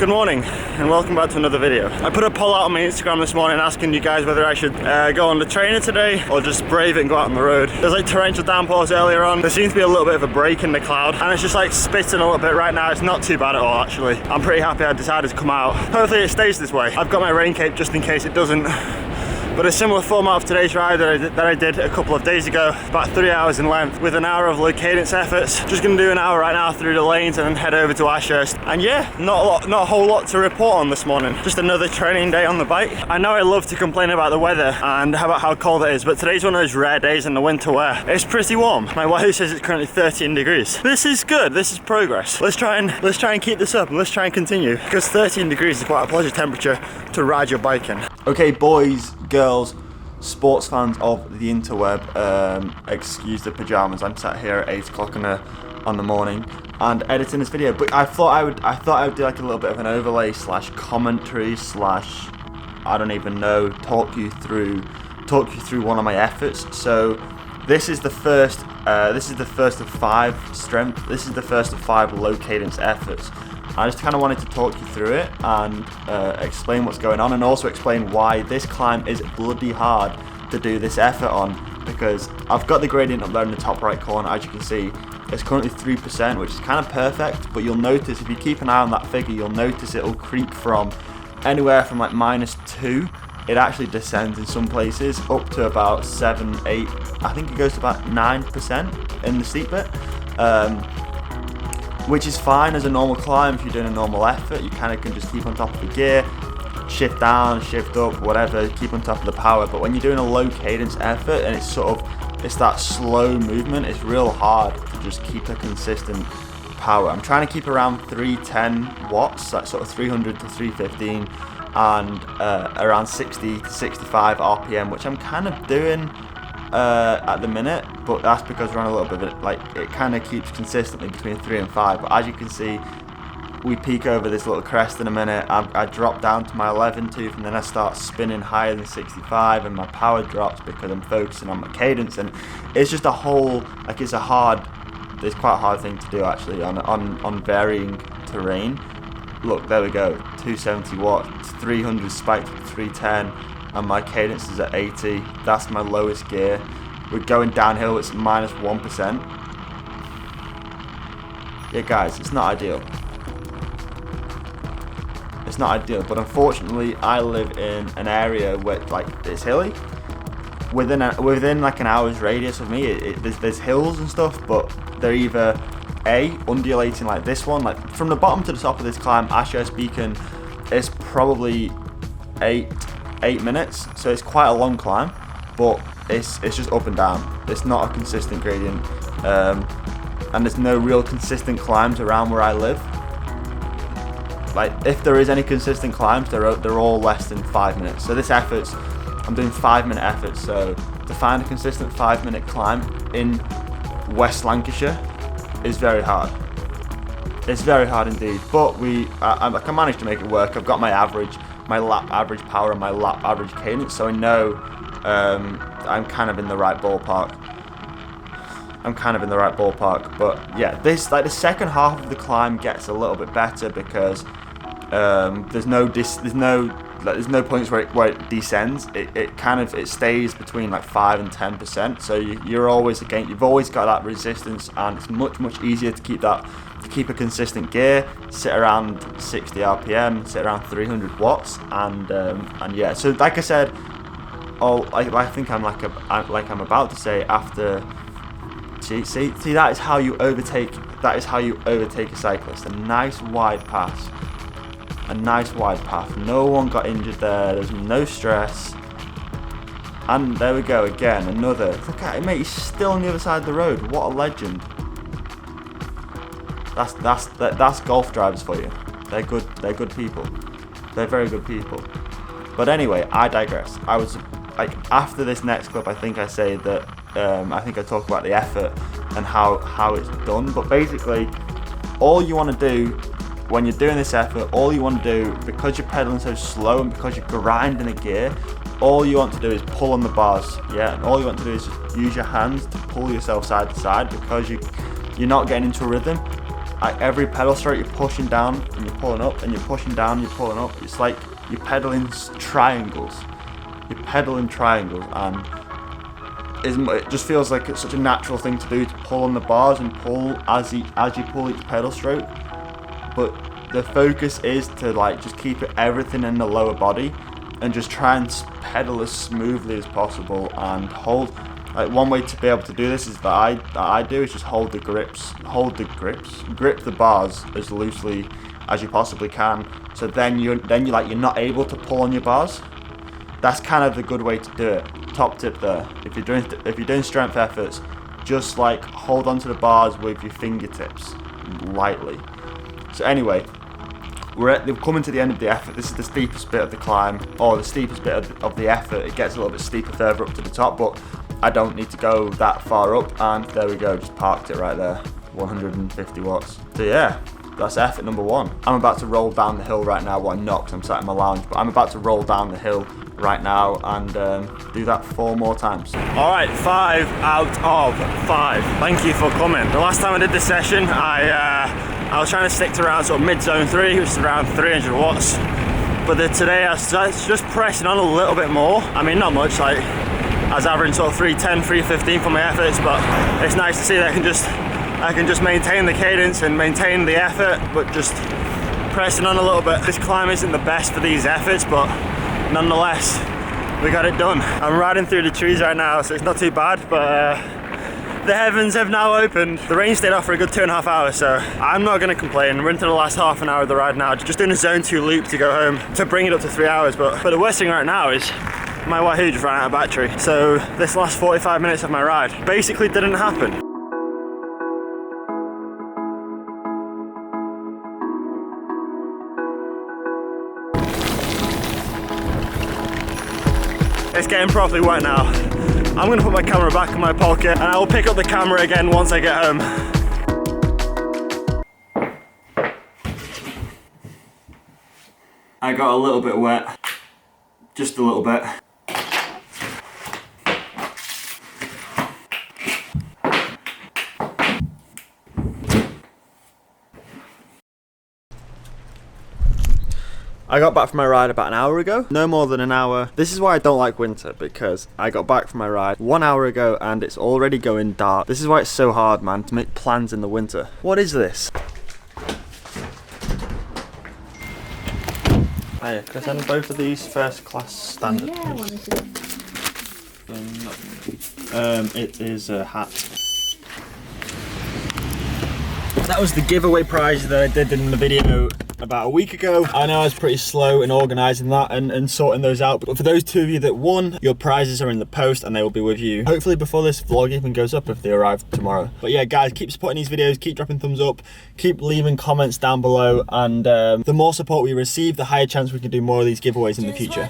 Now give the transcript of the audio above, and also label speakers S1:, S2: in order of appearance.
S1: Good morning and welcome back to another video. I put a poll out on my Instagram this morning asking you guys whether I should go on the trainer today or just brave it and go out on the road. There's like torrential downpours earlier on. There seems to be a little bit of a break in the cloud and it's just like spitting a little bit right now. It's not too bad at all actually. I'm pretty happy I decided to come out. Hopefully it stays this way. I've got my rain cape just in case it doesn't. But a similar format of today's ride that I did a couple of days ago, about 3 hours in length with an hour of low cadence efforts. Just gonna do an hour right now through the lanes and then head over to Ashurst. And yeah, not a whole lot to report on this morning. Just another training day on the bike. I know I love to complain about the weather and about how cold it is, but today's one of those rare days in the winter where it's pretty warm. My Wahoo says it's currently 13 degrees. This is good, this is progress. Let's try and keep this up and let's try and continue, because 13 degrees is quite a pleasure temperature to ride your bike in. Okay, boys, girls, sports fans of the interweb, excuse the pajamas. I'm sat here at 8 o'clock on the morning and editing this video, but I thought I would do like a little bit of an overlay slash commentary slash, I don't even know, talk you through one of my efforts. So this is the first of 5 strength. This is the first of 5 low cadence efforts. I just kind of wanted to talk you through it and explain what's going on, and also explain why this climb is bloody hard to do this effort on, because I've got the gradient up there in the top right corner. As you can see, it's currently 3%, which is kind of perfect, but you'll notice if you keep an eye on that figure, you'll notice it'll creep from anywhere from like -2. It actually descends in some places up to about 7, 8, I think it goes to about 9% in the steep bit. Which is fine as a normal climb. If you're doing a normal effort, you kind of can just keep on top of the gear, shift down, shift up, whatever, keep on top of the power. But when you're doing a low cadence effort and it's that slow movement, it's real hard to just keep a consistent power. I'm trying to keep around 310 watts, that's sort of 300 to 315, and around 60 to 65 RPM, which I'm kind of doing at the minute, but that's because we're on a little bit of it, like it kind of keeps consistently between 3 and 5. But as you can see, we peak over this little crest in a minute. I drop down to my 11 tooth and then I start spinning higher than 65 and my power drops because I'm focusing on my cadence, and it's just a whole, like it's quite a hard thing to do actually on varying terrain. Look, there we go, 270 watts, 300 spiked to 310. And my cadence is at 80. That's my lowest gear. We're going downhill, it's -1%. Yeah guys, it's not ideal. It's not ideal, but unfortunately I live in an area where like it's hilly. Within like an hour's radius of me, there's hills and stuff, but they're either undulating like this one, like from the bottom to the top of this climb, Ashurst Beacon, is probably 8 minutes, so it's quite a long climb, but it's just up and down. It's not a consistent gradient, and there's no real consistent climbs around where I live. Like if there is any consistent climbs, they're all less than 5 minutes. So this effort's, I'm doing 5-minute efforts, so to find a consistent 5-minute climb in West Lancashire is very hard. It's very hard indeed, but I can manage to make it work. I've got my lap average power and my lap average cadence, so I know I'm kind of in the right ballpark. But yeah, this, like the second half of the climb gets a little bit better because there's no points where it descends. It stays between like 5 and 10%. So you've always got that resistance, and it's much easier to keep a consistent gear, sit around 60 RPM, sit around 300 watts, and yeah. So like I said, I think I'm about to say after. See, that is how you overtake. That is how you overtake a cyclist. A nice wide pass. No one got injured there. There's no stress. And there we go again. Another. Look at it, mate. He's still on the other side of the road. What a legend. That's golf drivers for you. They're good people. They're very good people. But anyway, I digress. I was like, after this next clip, I think I say that I think I talk about the effort and how it's done. But basically, all you want to do when you're doing this effort, all you want to do, because you're pedaling so slow and because you're grinding a gear, all you want to do is pull on the bars, yeah, and all you want to do is just use your hands to pull yourself side to side, because you're not getting into a rhythm, at every pedal stroke you're pushing down and you're pulling up, and you're pushing down, you're pulling up. It's like you're pedaling triangles. You're pedaling triangles, and it just feels like it's such a natural thing to do, to pull on the bars and pull as you pull each pedal stroke. But the focus is to like just keep everything in the lower body and just try and pedal as smoothly as possible and hold. Like one way to be able to do this is that I do is just grip the bars as loosely as you possibly can. So then you're not able to pull on your bars. That's kind of the good way to do it. Top tip there. If you're doing strength efforts, just like hold onto the bars with your fingertips lightly. So anyway, we're coming to the end of the effort. This is the steepest bit of the climb, or the steepest bit of the effort. It gets a little bit steeper further up to the top, but I don't need to go that far up, and there we go, just parked it right there, 150 watts. So yeah, that's effort number 1. I'm about to roll down the hill right now. Well, I'm not, because I'm sat in my lounge, but I'm about to roll down the hill right now and do that 4 more times. All right, 5 out of 5. Thank you for coming. The last time I did this session, I was trying to stick to around sort of mid-zone 3, which is around 300 watts. But today I was just pressing on a little bit more. I mean, not much, like I was averaging sort of 310, 315 for my efforts, but it's nice to see that I can just maintain the cadence and maintain the effort, but just pressing on a little bit. This climb isn't the best for these efforts, but nonetheless, we got it done. I'm riding through the trees right now, so it's not too bad, but the heavens have now opened. The rain stayed off for a good 2.5 hours, so I'm not gonna complain. We're into the last half an hour of the ride now, just doing a zone 2 loop to go home to bring it up to 3 hours, but the worst thing right now is my Wahoo just ran out of battery. So this last 45 minutes of my ride basically didn't happen. It's getting properly wet now. I'm gonna put my camera back in my pocket and I will pick up the camera again once I get home. I got a little bit wet, just a little bit. I got back from my ride about an hour ago, no more than an hour. This is why I don't like winter, because I got back from my ride 1 hour ago and it's already going dark. This is why it's so hard, man, to make plans in the winter. What is this? Hiya, can I send both of these first class standard?
S2: Yeah, I wanted to.
S1: It is a hat. That was the giveaway prize that I did in the video about a week ago. I know I was pretty slow in organising that and sorting those out, but for those 2 of you that won, your prizes are in the post and they will be with you hopefully before this vlog even goes up, if they arrive tomorrow. But yeah guys, keep supporting these videos, keep dropping thumbs up, keep leaving comments down below, and the more support we receive, the higher chance we can do more of these giveaways in the future.